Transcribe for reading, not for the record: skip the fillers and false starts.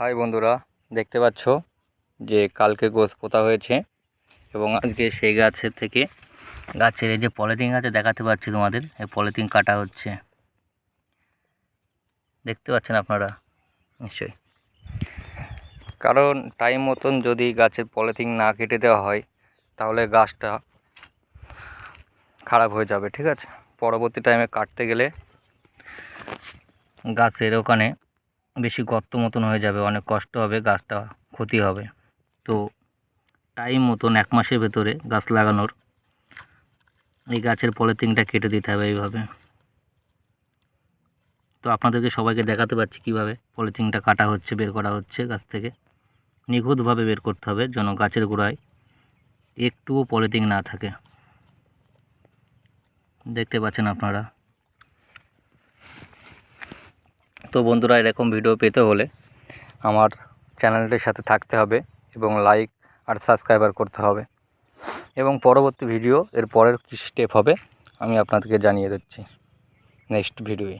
High বন্ধুরা, দেখতে পাচ্ছ যে কালকে গোছ পোতা হয়েছে এবং আজকে সেই গাছের থেকে গাছের এই যে পলিথিন আছে দেখাতে পাচ্ছি তোমাদের, এই পলিথিন কাটা হচ্ছে। দেখতে পাচ্ছেন আপনারা নিশ্চয়ই। কারণ টাইম মতন যদি গাছের পলিথিন না কেটে দেওয়া হয় তাহলে গাছটা খারাপ হয়ে যাবে, ঠিক আছে। পরবর্তী টাইমে কাটতে গেলে গাছের ওখানে বেশি গর্ত মতন হয়ে যাবে, অনেক কষ্ট হবে, গাছটা ক্ষতি হবে। তো টাইম মতন 1 মাসের ভেতরে গাছ লাগানোর এই গাছের পলিথিনটা কেটে দিতে হবে এইভাবে। তো আপনাদেরকে সবাইকে দেখাতে পাচ্ছি কীভাবে পলিথিনটা কাটা হচ্ছে, বের করা হচ্ছে গাছ থেকে। নিখুঁতভাবে বের করতে হবে যেন গাছের গোড়ায় একটুও পলিথিন না থাকে। দেখতে পাচ্ছেন আপনারা। তো বন্ধুরা, এরকম ভিডিও পেতে হলে আমার চ্যানেলটির সাথে থাকতে হবে এবং লাইক আর সাবস্ক্রাইবার করতে হবে, এবং পরবর্তী ভিডিও এর পরের কী স্টেপ হবে আমি আপনাদেরকে জানিয়ে দিচ্ছি নেক্সট ভিডিওয়ে।